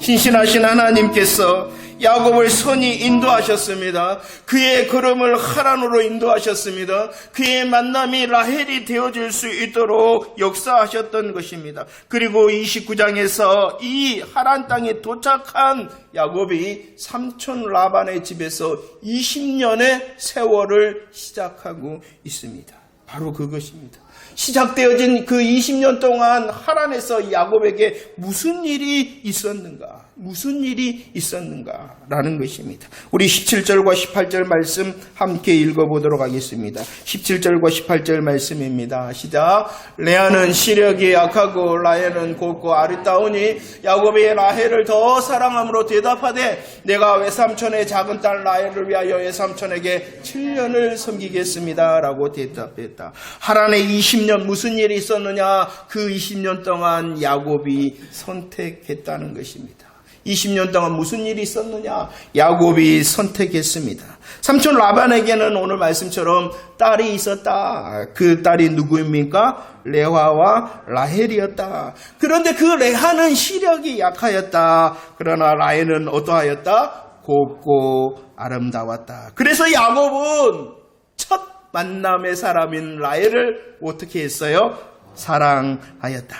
신실하신 하나님께서 야곱을 선히 인도하셨습니다. 그의 걸음을 하란으로 인도하셨습니다. 그의 만남이 라헬이 되어질 수 있도록 역사하셨던 것입니다. 그리고 29장에서 이 하란 땅에 도착한 야곱이 삼촌 라반의 집에서 20년의 세월을 시작하고 있습니다. 바로 그것입니다. 시작되어진 그 20년 동안 하란에서 야곱에게 무슨 일이 있었는가? 무슨 일이 있었는가라는 것입니다. 우리 17절과 18절 말씀 함께 읽어보도록 하겠습니다. 17절과 18절 말씀입니다. 시작. 레아는 시력이 약하고 라헬은 곱고 아리따우니 야곱이 라헬을 더 사랑함으로 대답하되 내가 외삼촌의 작은 딸 라헬을 위하여 외삼촌에게 7년을 섬기겠습니다 라고 대답했다. 하란에 20년 무슨 일이 있었느냐? 그 20년 동안 야곱이 선택했다는 것입니다. 20년 동안 무슨 일이 있었느냐? 야곱이 선택했습니다. 삼촌 라반에게는 오늘 말씀처럼 딸이 있었다. 그 딸이 누구입니까? 레아와 라헬이었다. 그런데 그 레아는 시력이 약하였다. 그러나 라헬은 어떠하였다? 곱고 아름다웠다. 그래서 야곱은 첫 만남의 사람인 라헬을 어떻게 했어요? 사랑하였다.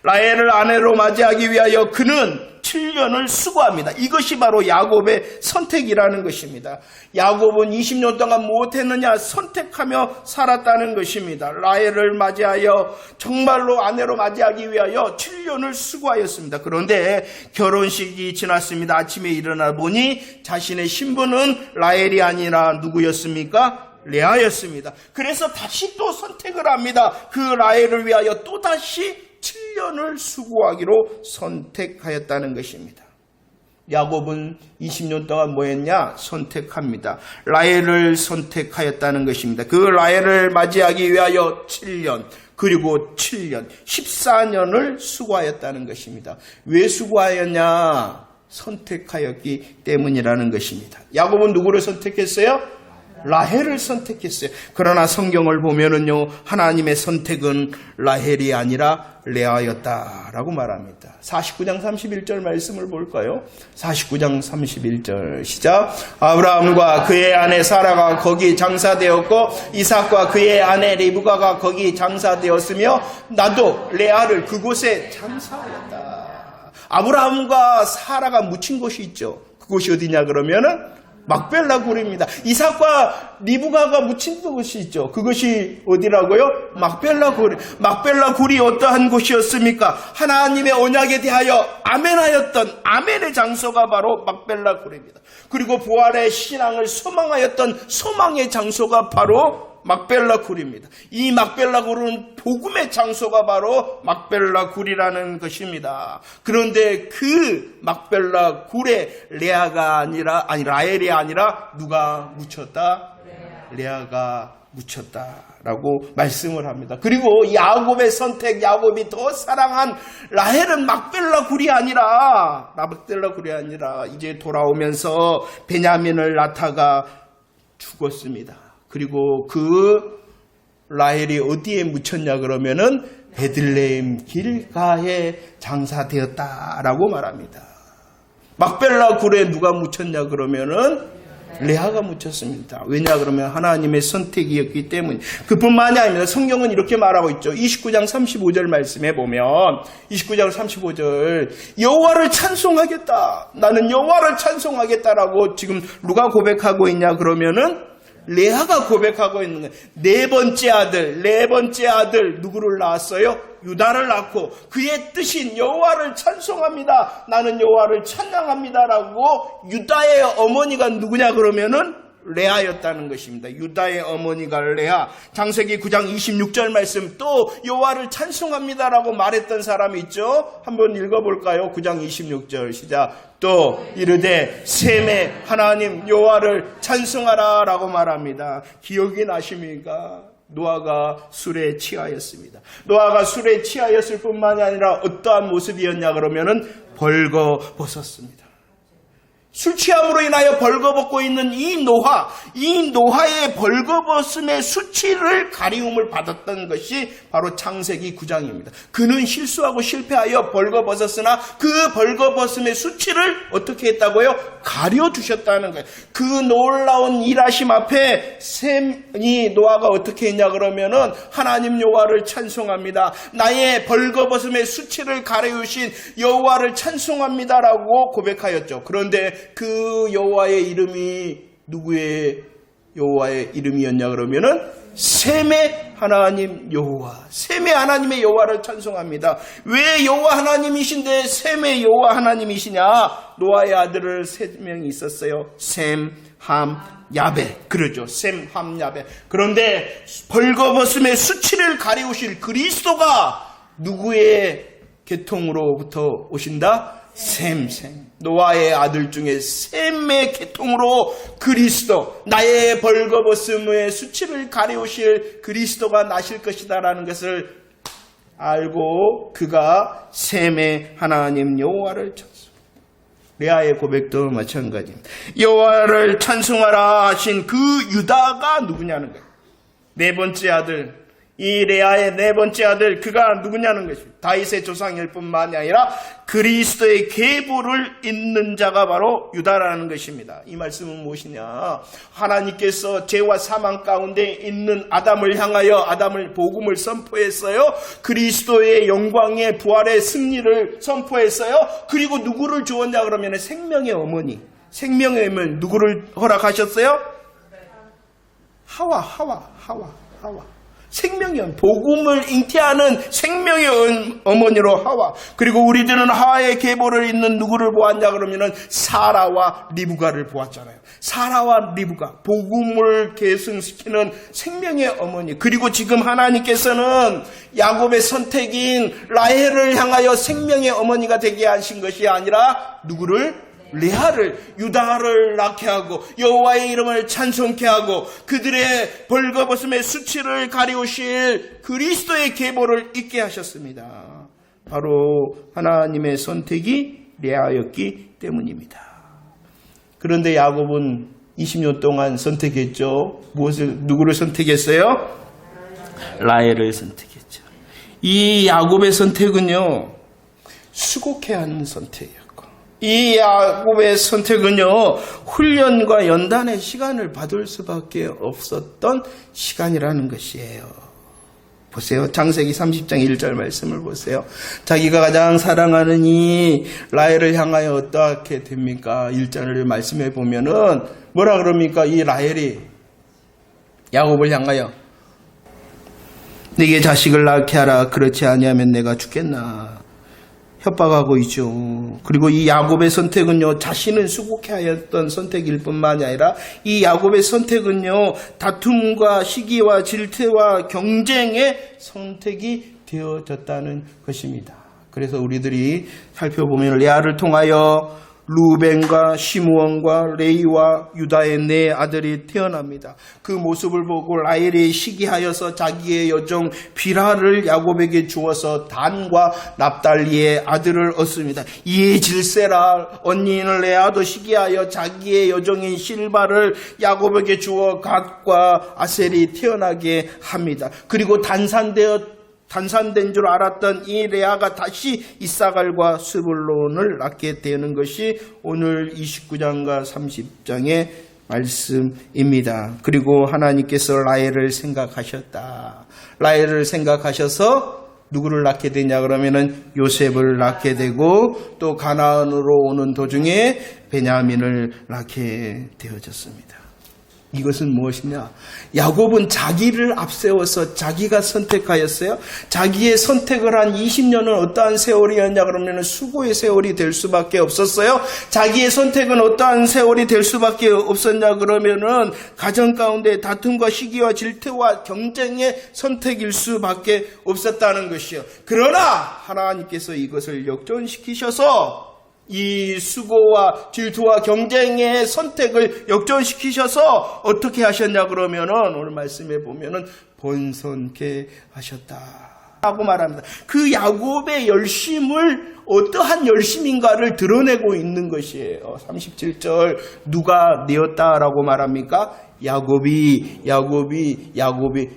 라헬을 아내로 맞이하기 위하여 그는 7년을 수고합니다. 이것이 바로 야곱의 선택이라는 것입니다. 야곱은 20년 동안 무엇했느냐? 선택하며 살았다는 것입니다. 라헬을 맞이하여 정말로 아내로 맞이하기 위하여 7년을 수고하였습니다. 그런데 결혼식이 지났습니다. 아침에 일어나 보니 자신의 신부는 라헬이 아니라 누구였습니까? 레아였습니다. 그래서 다시 또 선택을 합니다. 그 라헬을 위하여 또다시 7년을 수고하기로 선택하였다는 것입니다. 야곱은 20년 동안 뭐 했냐? 선택합니다. 라헬을 선택하였다는 것입니다. 그 라헬을 맞이하기 위하여 7년, 그리고 7년, 14년을 수고하였다는 것입니다. 왜 수고하였냐? 선택하였기 때문이라는 것입니다. 야곱은 누구를 선택했어요? 라헬을 선택했어요. 그러나 성경을 보면은요, 하나님의 선택은 라헬이 아니라 레아였다라고 말합니다. 49장 31절 말씀을 볼까요? 49장 31절 시작. 아브라함과 그의 아내 사라가 거기 장사되었고 이삭과 그의 아내 리브가가 거기 장사되었으며 나도 레아를 그곳에 장사하였다. 아브라함과 사라가 묻힌 곳이 있죠. 그곳이 어디냐 그러면은 막벨라 굴입니다. 이삭과 리브가가 묻힌 곳이 있죠. 그것이 어디라고요? 막벨라 굴. 막벨라 굴이 어떠한 곳이었습니까? 하나님의 언약에 대하여 아멘하였던 아멘의 장소가 바로 막벨라 굴입니다. 그리고 부활의 신앙을 소망하였던 소망의 장소가 바로 막벨라 굴입니다. 이 막벨라 굴은 복음의 장소가 바로 막벨라 굴이라는 것입니다. 그런데 그 막벨라 굴에 라헬이 아니라 누가 묻혔다? 레아가 묻혔다라고 말씀을 합니다. 그리고 야곱의 선택, 야곱이 더 사랑한 라헬은 막벨라 굴이 아니라 이제 돌아오면서 베냐민을 낳다가 죽었습니다. 그리고 그 라헬이 어디에 묻혔냐 그러면은 베들레헴 길가에 장사되었다라고 말합니다. 막벨라 굴에 누가 묻혔냐 그러면은 레아가 묻혔습니다. 왜냐 그러면 하나님의 선택이었기 때문에. 그뿐만이 아닙니다. 성경은 이렇게 말하고 있죠. 29장 35절 말씀해 보면 29장 35절 여호와를 찬송하겠다. 나는 여호와를 찬송하겠다라고 지금 누가 고백하고 있냐 그러면은 레아가 고백하고 있는 거예요. 네 번째 아들 누구를 낳았어요? 유다를 낳고 그의 뜻인 여호와를 찬송합니다. 나는 여호와를 찬양합니다라고 유다의 어머니가 누구냐 그러면은 레아였다는 것입니다. 유다의 어머니가 레아. 창세기 9장 26절 말씀 또 여호와를 찬송합니다라고 말했던 사람이 있죠. 한번 읽어볼까요? 9장 26절 시작. 또 이르되 셈의 하나님 여호와를 찬송하라 라고 말합니다. 기억이 나십니까? 노아가 술에 취하였습니다. 노아가 술에 취하였을 뿐만이 아니라 어떠한 모습이었냐 그러면은 벌거벗었습니다. 술 취함으로 인하여 벌거벗고 있는 이 노아의 벌거벗음의 수치를 가리움을 받았던 것이 바로 창세기 9장입니다. 그는 실수하고 실패하여 벌거벗었으나 그 벌거벗음의 수치를 어떻게 했다고요? 가려주셨다는 거예요. 그 놀라운 일하심 앞에 이 노아가 어떻게 했냐 그러면은 하나님 여호와를 찬송합니다. 나의 벌거벗음의 수치를 가려주신 여호와를 찬송합니다라고 고백하였죠. 그런데 그 여호와의 이름이 누구의 여호와의 이름이었냐 그러면은 셈의 하나님 여호와, 셈의 하나님의 여호와를 찬송합니다. 왜 여호와 하나님이신데 셈의 여호와 하나님이시냐? 노아의 아들을 3명이 있었어요. 셈, 함, 야벳. 그러죠. 셈, 함, 야벳. 그런데 벌거벗음의 수치를 가리우실 그리스도가 누구의 계통으로부터 오신다? 셈. 노아의 아들 중에 셈의 계통으로 그리스도, 나의 벌거벗음의 수치를 가려우실 그리스도가 나실 것이다라는 것을 알고 그가 셈의 하나님 여호와를 찬송. 레아의 고백도 마찬가지입니다. 여호와를 찬송하라 하신 그 유다가 누구냐는 거예요. 4번째 아들, 이 레아의 4번째 아들, 그가 누구냐는 것입니다. 다윗의 조상일 뿐만이 아니라 그리스도의 계보를 잇는 자가 바로 유다라는 것입니다. 이 말씀은 무엇이냐? 하나님께서 죄와 사망 가운데 있는 아담을 향하여 아담을 복음을 선포했어요. 그리스도의 영광의 부활의 승리를 선포했어요. 그리고 누구를 주었냐 그러면 생명의 어머니, 생명의 어머니 누구를 허락하셨어요? 하와. 생명의 복음을 잉태하는 생명의 어머니로 하와. 그리고 우리들은 하와의 계보를 잇는 누구를 보았냐 그러면은 사라와 리브가를 보았잖아요. 사라와 리브가 복음을 계승시키는 생명의 어머니. 그리고 지금 하나님께서는 야곱의 선택인 라헬을 향하여 생명의 어머니가 되게 하신 것이 아니라 누구를? 레아를, 유다를 낳게 하고 여호와의 이름을 찬송케 하고 그들의 벌거벗음의 수치를 가리우실 그리스도의 계보를 있게 하셨습니다. 바로 하나님의 선택이 레아였기 때문입니다. 그런데 야곱은 20년 동안 선택했죠. 누구를 선택했어요? 라헬을 선택했죠. 이 야곱의 선택은요, 수고케 하는 선택이에요. 이 야곱의 선택은요, 훈련과 연단의 시간을 받을 수밖에 없었던 시간이라는 것이에요. 보세요. 창세기 30장 1절 말씀을 보세요. 자기가 가장 사랑하는 이 라헬을 향하여 어떻게 됩니까? 1절을 말씀해 보면은 뭐라 그럽니까? 이 라헬이 야곱을 향하여 네게 자식을 낳게 하라. 그렇지 아니하면 내가 죽겠나. 협박하고 있죠. 그리고 이 야곱의 선택은요, 자신은 수고케 하였던 선택일 뿐만이 아니라 이 야곱의 선택은요, 다툼과 시기와 질투와 경쟁의 선택이 되어졌다는 것입니다. 그래서 우리들이 살펴보면 레아를 통하여 루벤과 시므온과 레이와 유다의 4 아들이 태어납니다. 그 모습을 보고 라헬이 시기하여서 자기의 여종 비라를 야곱에게 주어서 단과 납달리의 아들을 얻습니다. 이에 질세라 언니인 레아도 시기하여 자기의 여종인 실바를 야곱에게 주어 갓과 아셀이 태어나게 합니다. 그리고 단산된 줄 알았던 이 레아가 다시 이사갈과 스불론을 낳게 되는 것이 오늘 29장과 30장의 말씀입니다. 그리고 하나님께서 라헬을 생각하셨다. 라헬을 생각하셔서 누구를 낳게 되냐 그러면은 요셉을 낳게 되고 또 가나안으로 오는 도중에 베냐민을 낳게 되어졌습니다. 이것은 무엇이냐? 야곱은 자기를 앞세워서 자기가 선택하였어요. 자기의 선택을 한 20년은 어떠한 세월이었냐 그러면 수고의 세월이 될 수밖에 없었어요. 자기의 선택은 어떠한 세월이 될 수밖에 없었냐 그러면은 가정 가운데 다툼과 시기와 질투와 경쟁의 선택일 수밖에 없었다는 것이요. 그러나 하나님께서 이것을 역전시키셔서 이 수고와 질투와 경쟁의 선택을 역전시키셔서 어떻게 하셨냐 그러면은 오늘 말씀에 보면은 번성케 하셨다 라고 말합니다. 그 야곱의 열심을 어떠한 열심인가를 드러내고 있는 것이에요. 37절 누가 내었다라고 말합니까? 야곱이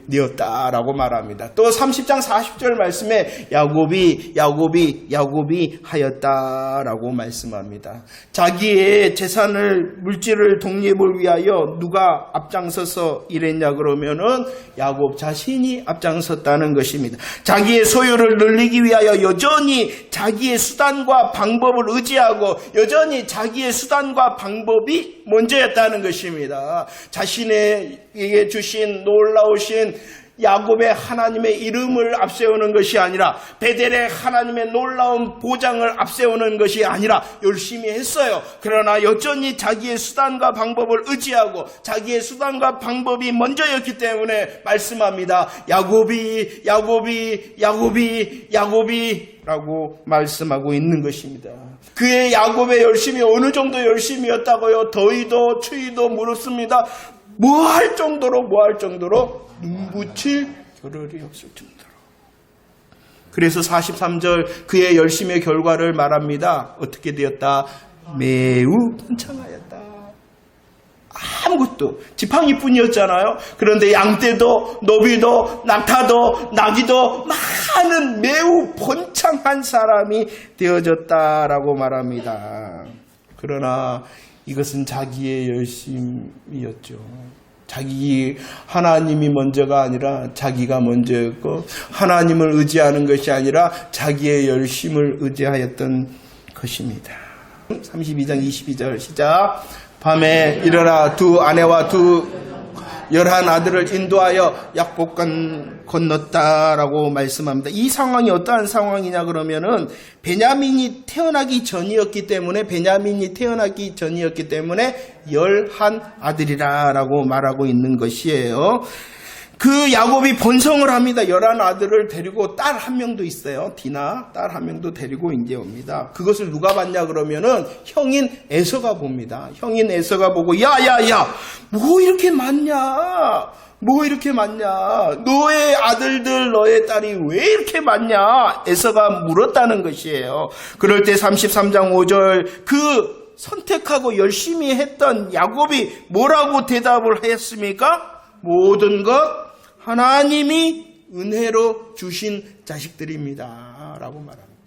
내었다라고 말합니다. 또 30장 40절 말씀에 야곱이 하였다라고 말씀합니다. 자기의 재산을 물질을 독립을 위하여 누가 앞장서서 일했냐 그러면은 야곱 자신이 앞장섰다는 것입니다. 자기의 소유를 늘리기 위하여 여전히 자기의 수단과 방법을 의지하고 여전히 자기의 수단과 방법이 먼저였다는 것입니다. 자신에게 주신 놀라우신 야곱의 하나님의 이름을 앞세우는 것이 아니라 베델의 하나님의 놀라운 보장을 앞세우는 것이 아니라 열심히 했어요. 그러나 여전히 자기의 수단과 방법을 의지하고 자기의 수단과 방법이 먼저였기 때문에 말씀합니다. 야곱이라고 말씀하고 있는 것입니다. 그의 야곱의 열심이 어느 정도 열심이었다고요? 더위도 추위도 무릅습니다. 뭐 할 정도로 눈붙일 겨를이 없을 정도로. 그래서 43절 그의 열심의 결과를 말합니다. 어떻게 되었다? 매우 번창하였다. 아무것도 지팡이뿐이었잖아요. 그런데 양떼도 너비도 낙타도 나귀도 많은 매우 번창한 사람이 되어졌다라고 말합니다. 그러나 이것은 자기의 열심이었죠. 하나님이 먼저가 아니라 자기가 먼저였고 하나님을 의지하는 것이 아니라 자기의 열심을 의지하였던 것입니다. 32장 22절 시작. 밤에 일어나 두 아내와 두 11 아들을 인도하여 약복강 건넜다라고 말씀합니다. 이 상황이 어떠한 상황이냐 그러면은 베냐민이 태어나기 전이었기 때문에 11 아들이라고 말하고 있는 것이에요. 그 야곱이 번성을 합니다. 11 아들을 데리고 딸 한 명도 있어요. 디나 딸 한 명도 데리고 이제 옵니다. 그것을 누가 봤냐 그러면은 형인 에서가 봅니다. 형인 에서가 보고 야야야 뭐 이렇게 많냐? 너의 아들들 너의 딸이 왜 이렇게 많냐? 에서가 물었다는 것이에요. 그럴 때 33장 5절 그 선택하고 열심히 했던 야곱이 뭐라고 대답을 했습니까? 모든 것 하나님이 은혜로 주신 자식들입니다 라고 말합니다.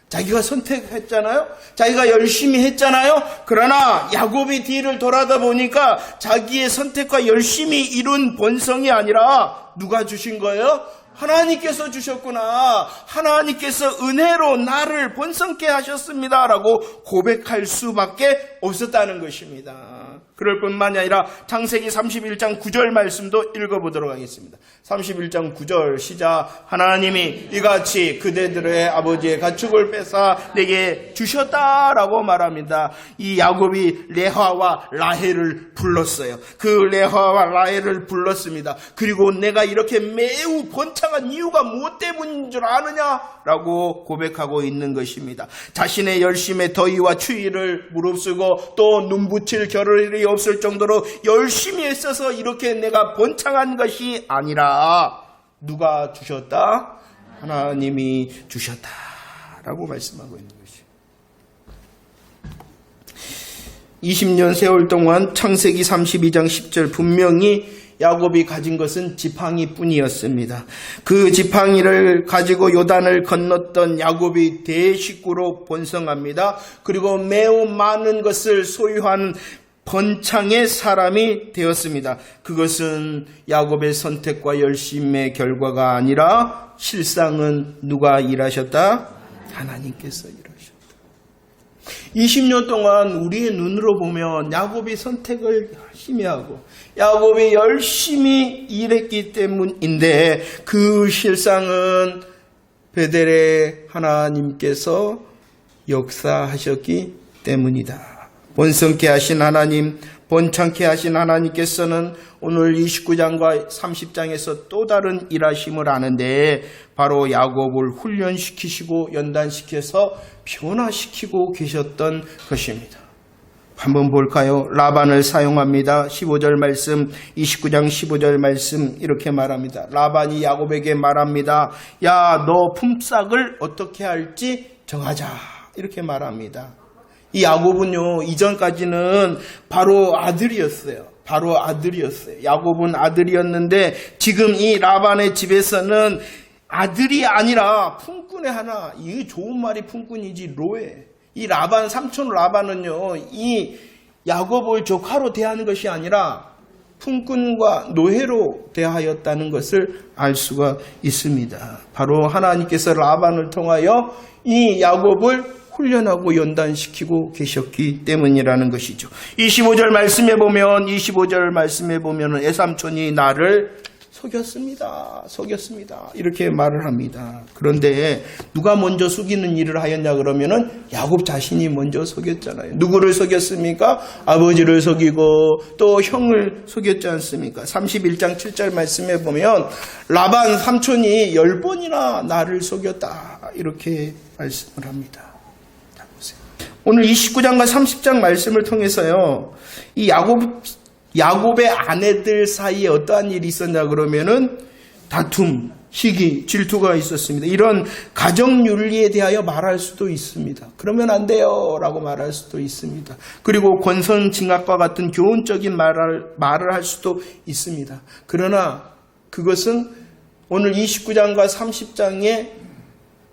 자기가 선택했잖아요. 자기가 열심히 했잖아요. 그러나 야곱이 뒤를 돌아다 보니까 자기의 선택과 열심히 이룬 번성이 아니라 누가 주신 거예요? 하나님께서 주셨구나. 하나님께서 은혜로 나를 번성케 하셨습니다 라고 고백할 수밖에 없었다는 것입니다. 그럴 뿐만이 아니라 창세기 31장 9절 말씀도 읽어보도록 하겠습니다. 31장 9절 시작. 하나님이 이같이 그대들의 아버지의 가축을 뺏어 내게 주셨다라고 말합니다. 이 야곱이 레아와 라헬을 불렀어요. 그 레아와 라헬을 불렀습니다. 그리고 내가 이렇게 매우 번창한 이유가 무엇 때문인 줄 아느냐라고 고백하고 있는 것입니다. 자신의 열심의 더위와 추위를 무릅쓰고 또 눈붙일 겨를이 없을 정도로 열심히 했어서 이렇게 내가 번창한 것이 아니라 누가 주셨다? 하나님이 주셨다라고 말씀하고 있는 것이죠. 20년 세월 동안 창세기 32장 10절 분명히 야곱이 가진 것은 지팡이뿐이었습니다. 그 지팡이를 가지고 요단을 건넜던 야곱이 대식구로 번성합니다. 그리고 매우 많은 것을 소유한 번창의 사람이 되었습니다. 그것은 야곱의 선택과 열심의 결과가 아니라 실상은 누가 일하셨다? 하나님께서 일하셨다. 20년 동안 우리의 눈으로 보면 야곱이 선택을 열심히 하고 야곱이 열심히 일했기 때문인데 그 실상은 베델의 하나님께서 역사하셨기 때문이다. 번성케 하신 하나님, 번창케 하신 하나님께서는 오늘 29장과 30장에서 또 다른 일하심을 하는데 바로 야곱을 훈련시키시고 연단시켜서 변화시키고 계셨던 것입니다. 한번 볼까요? 라반을 사용합니다. 15절 말씀, 29장 15절 말씀 이렇게 말합니다. 라반이 야곱에게 말합니다. 야, 너 품삯을 어떻게 할지 정하자 이렇게 말합니다. 이 야곱은요 이전까지는 바로 아들이었어요. 야곱은 아들이었는데 지금 이 라반의 집에서는 아들이 아니라 품꾼의 하나, 이 좋은 말이 품꾼이지 노예. 이 라반 삼촌 라반은요 이 야곱을 조카로 대하는 것이 아니라 품꾼과 노예로 대하였다는 것을 알 수가 있습니다. 바로 하나님께서 라반을 통하여 이 야곱을 훈련하고 연단시키고 계셨기 때문이라는 것이죠. 25절 말씀에 보면 애삼촌이 나를 속였습니다. 이렇게 말을 합니다. 그런데 누가 먼저 속이는 일을 하였냐 그러면은 야곱 자신이 먼저 속였잖아요. 누구를 속였습니까? 아버지를 속이고 또 형을 속였지 않습니까? 31장 7절 말씀에 보면 라반 삼촌이 10번이나 나를 속였다. 이렇게 말씀을 합니다. 자, 보세요. 오늘 29장과 30장 말씀을 통해서요. 이 야곱의 아내들 사이에 어떠한 일이 있었냐 그러면은 다툼, 시기, 질투가 있었습니다. 이런 가정윤리에 대하여 말할 수도 있습니다. 그러면 안 돼요 라고 말할 수도 있습니다. 그리고 권선징악과 같은 교훈적인 말을 할 수도 있습니다. 그러나 그것은 오늘 29장과 30장의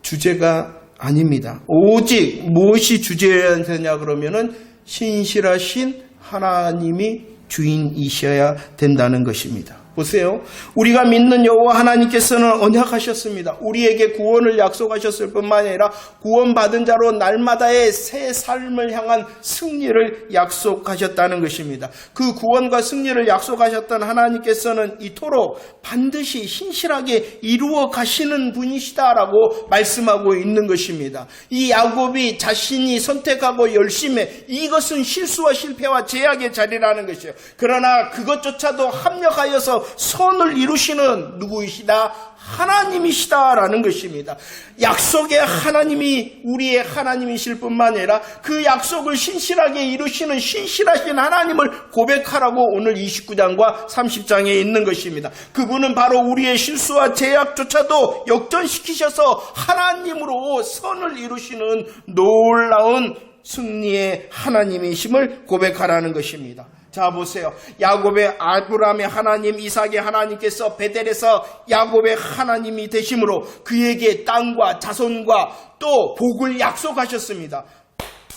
주제가 아닙니다. 오직 무엇이 주제여야 되냐 그러면은 신실하신 하나님이 주인이셔야 된다는 것입니다. 보세요. 우리가 믿는 여호와 하나님께서는 언약하셨습니다. 우리에게 구원을 약속하셨을 뿐만 아니라 구원받은 자로 날마다의 새 삶을 향한 승리를 약속하셨다는 것입니다. 그 구원과 승리를 약속하셨던 하나님께서는 이토록 반드시 신실하게 이루어 가시는 분이시다라고 말씀하고 있는 것입니다. 이 야곱이 자신이 선택하고 열심히 이것은 실수와 실패와 제약의 자리라는 것이에요. 그러나 그것조차도 합력하여서 선을 이루시는 누구이시다? 하나님이시다라는 것입니다. 약속의 하나님이 우리의 하나님이실 뿐만 아니라 그 약속을 신실하게 이루시는 신실하신 하나님을 고백하라고 오늘 29장과 30장에 있는 것입니다. 그분은 바로 우리의 실수와 제약조차도 역전시키셔서 하나님으로 선을 이루시는 놀라운 승리의 하나님이심을 고백하라는 것입니다. 자 보세요. 야곱의 아브라함의 하나님, 이삭의 하나님께서 베델에서 야곱의 하나님이 되심으로 그에게 땅과 자손과 또 복을 약속하셨습니다.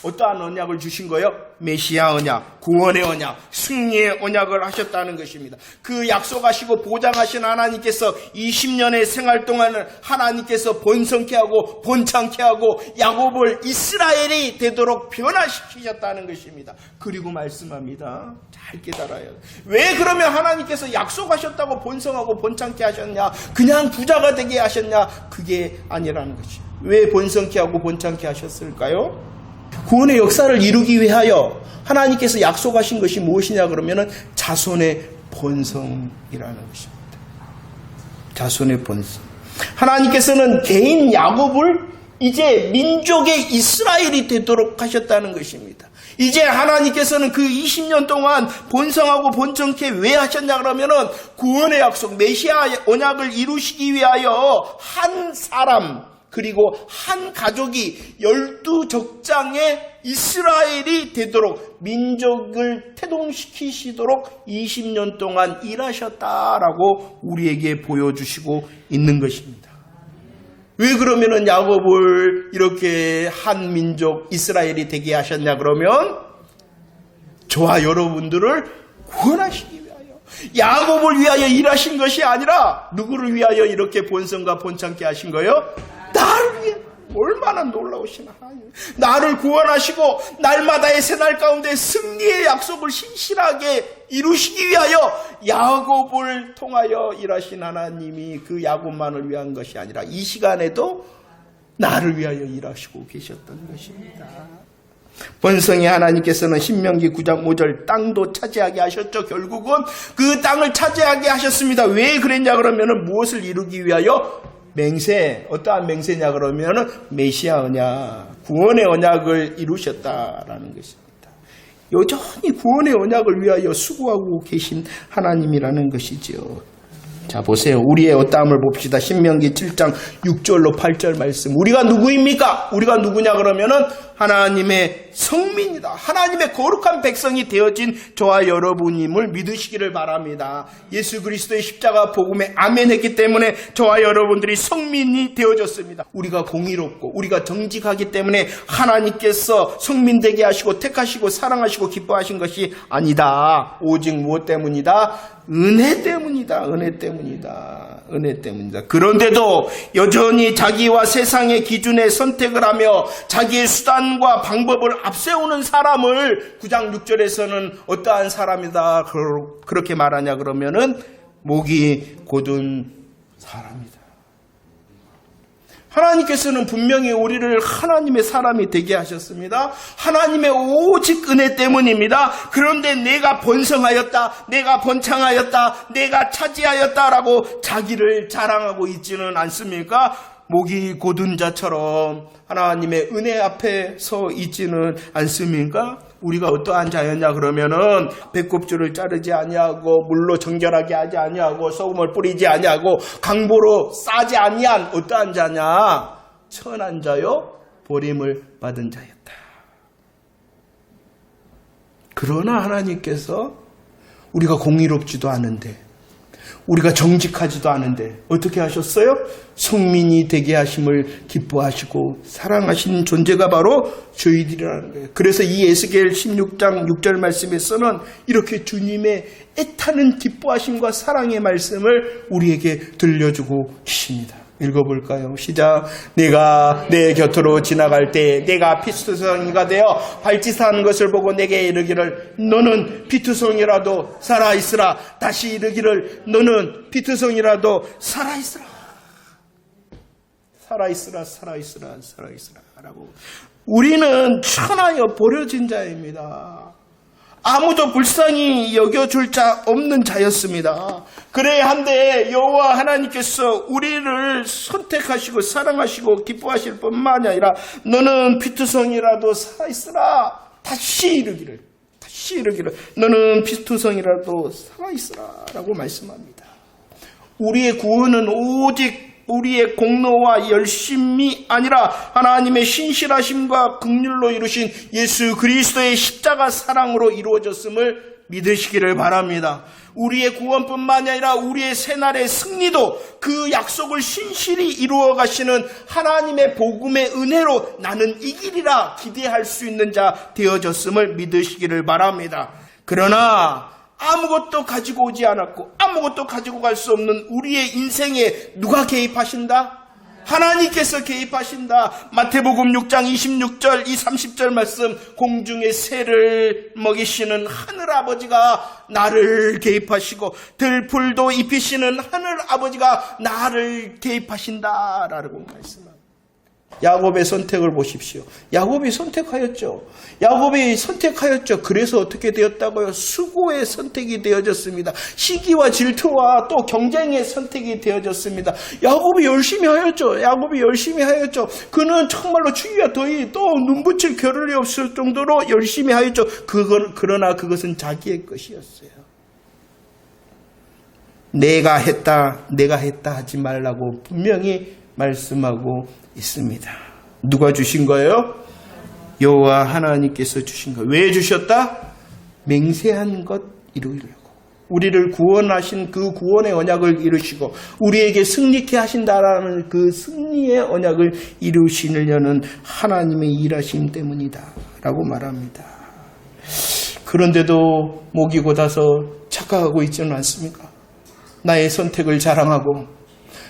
어떠한 언약을 주신 거예요? 메시아 언약, 구원의 언약, 승리의 언약을 하셨다는 것입니다. 그 약속하시고 보장하신 하나님께서 20년의 생활 동안은 하나님께서 번성케 하고 번창케 하고 야곱을 이스라엘이 되도록 변화시키셨다는 것입니다. 그리고 말씀합니다. 잘 깨달아요. 왜 그러면 하나님께서 약속하셨다고 번성하고 번창케 하셨냐? 그냥 부자가 되게 하셨냐? 그게 아니라는 것이죠. 왜 번성케 하고 번창케 하셨을까요? 구원의 역사를 이루기 위하여 하나님께서 약속하신 것이 무엇이냐 그러면은 자손의 번성이라는 것입니다. 자손의 번성. 하나님께서는 개인 야곱을 이제 민족의 이스라엘이 되도록 하셨다는 것입니다. 이제 하나님께서는 그 20년 동안 번성하고 번창케 왜 하셨냐 그러면은 구원의 약속, 메시아 언약을 이루시기 위하여 한 사람 그리고 한 가족이 12족장의 이스라엘이 되도록 민족을 태동시키시도록 20년 동안 일하셨다라고 우리에게 보여주시고 있는 것입니다. 왜 그러면은 야곱을 이렇게 한 민족 이스라엘이 되게 하셨냐 그러면 저와 여러분들을 구원하시기 위하여 야곱을 위하여 일하신 것이 아니라 누구를 위하여 이렇게 번성과 번창케 하신 거예요? 나를 위해. 얼마나 놀라우신 하나님. 나를 구원하시고 날마다의 새날 가운데 승리의 약속을 신실하게 이루시기 위하여 야곱을 통하여 일하신 하나님이 그 야곱만을 위한 것이 아니라 이 시간에도 나를 위하여 일하시고 계셨던 것입니다. 번성의 하나님께서는 신명기 9장 5절 땅도 차지하게 하셨죠. 결국은 그 땅을 차지하게 하셨습니다. 왜 그랬냐 그러면은 무엇을 이루기 위하여? 맹세. 어떠한 맹세냐 그러면은 메시아 언약, 구원의 언약을 이루셨다라는 것입니다. 여전히 구원의 언약을 위하여 수고하고 계신 하나님이라는 것이죠. 자, 보세요. 우리의 어떠함을 봅시다. 신명기 7장 6절로 8절 말씀. 우리가 누구입니까? 우리가 누구냐 그러면은 하나님의 성민이다. 하나님의 거룩한 백성이 되어진 저와 여러분임을 믿으시기를 바랍니다. 예수 그리스도의 십자가 복음에 아멘했기 때문에 저와 여러분들이 성민이 되어졌습니다. 우리가 공의롭고 우리가 정직하기 때문에 하나님께서 성민 되게 하시고 택하시고 사랑하시고 기뻐하신 것이 아니다. 오직 무엇 때문이다? 은혜 때문이다. 은혜 때문이다. 은혜 때문이다. 그런데도 여전히 자기와 세상의 기준에 선택을 하며 자기의 수단과 방법을 앞세우는 사람을 9장 6절에서는 어떠한 사람이다 그렇게 말하냐 그러면은 목이 곧은 사람이다. 하나님께서는 분명히 우리를 하나님의 사람이 되게 하셨습니다. 하나님의 오직 은혜 때문입니다. 그런데 내가 번성하였다, 내가 번창하였다, 내가 차지하였다라고 자기를 자랑하고 있지는 않습니까? 목이 곧은 자처럼 하나님의 은혜 앞에 서 있지는 않습니까? 우리가 어떠한 자였냐 그러면은 배꼽줄을 자르지 아니하고 물로 정결하게 하지 아니하고 소금을 뿌리지 아니하고 강보로 싸지 아니한 어떠한 자냐? 천한 자요 버림을 받은 자였다. 그러나 하나님께서 우리가 공의롭지도 않은데 우리가 정직하지도 않은데 어떻게 하셨어요? 성민이 되게 하심을 기뻐하시고 사랑하신 존재가 바로 저희들이라는 거예요. 그래서 이 에스겔 16장 6절 말씀에서는 이렇게 주님의 애타는 기뻐하심과 사랑의 말씀을 우리에게 들려주고 계십니다. 읽어볼까요? 시작. 내가 내 곁으로 지나갈 때 내가 피투성이가 되어 발짓하는 것을 보고 내게 이르기를 너는 피투성이라도 살아있으라. 다시 이르기를 너는 피투성이라도 살아있으라. 살아있으라 살아있으라 살아있으라 라고. 우리는 천하여 버려진 자입니다. 아무도 불쌍히 여겨줄 자 없는 자였습니다. 그래야 한데 여호와 하나님께서 우리를 선택하시고 사랑하시고 기뻐하실 뿐만 아니라 너는 피투성이라도 살아있으라. 다시 이르기를 너는 피투성이라도 살아있으라 라고 말씀합니다. 우리의 구원은 오직 우리의 공로와 열심이 아니라 하나님의 신실하심과 긍휼로 이루신 예수 그리스도의 십자가 사랑으로 이루어졌음을 믿으시기를 바랍니다. 우리의 구원뿐만 아니라 우리의 새날의 승리도 그 약속을 신실히 이루어 가시는 하나님의 복음의 은혜로 나는 이기리라 기대할 수 있는 자 되어졌음을 믿으시기를 바랍니다. 그러나 아무것도 가지고 오지 않았고 아무것도 가지고 갈 수 없는 우리의 인생에 누가 개입하신다? 하나님께서 개입하신다. 마태복음 6장 26절 이 30절 말씀, 공중의 새를 먹이시는 하늘아버지가 나를 개입하시고 들풀도 입히시는 하늘아버지가 나를 개입하신다라고 말씀합니다. 야곱의 선택을 보십시오. 야곱이 선택하였죠. 그래서 어떻게 되었다고요? 수고의 선택이 되어졌습니다. 시기와 질투와 또 경쟁의 선택이 되어졌습니다. 야곱이 열심히 하였죠. 그는 정말로 추위와 더위 또 눈붙일 겨를이 없을 정도로 열심히 하였죠. 그러나 그것은 자기의 것이었어요. 내가 했다 하지 말라고 분명히 말씀하고 있습니다. 누가 주신 거예요? 여호와 하나님께서 주신 거예요. 왜 주셨다? 맹세한 것 이루려고. 우리를 구원하신 그 구원의 언약을 이루시고 우리에게 승리케 하신다라는 그 승리의 언약을 이루시려는 하나님의 일하심 때문이다 라고 말합니다. 그런데도 목이 곧아서 착각하고 있지는 않습니까? 나의 선택을 자랑하고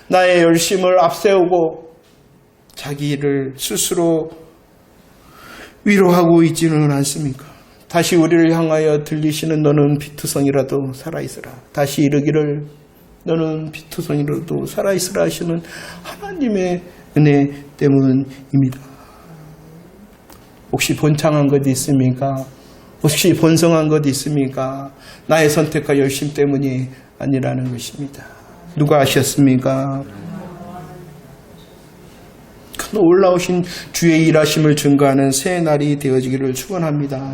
나의 열심을 앞세우고 자기를 스스로 위로하고 있지는 않습니까? 다시 우리를 향하여 들리시는 너는 피투성이라도 살아있으라. 다시 이르기를 너는 피투성이라도 살아있으라 하시는 하나님의 은혜 때문입니다. 혹시 번창한 것 있습니까? 혹시 번성한 것 있습니까? 나의 선택과 열심 때문이 아니라는 것입니다. 누가 아셨습니까? 큰 올라오신 주의 일하심을 증거하는 새 날이 되어지기를 축원합니다.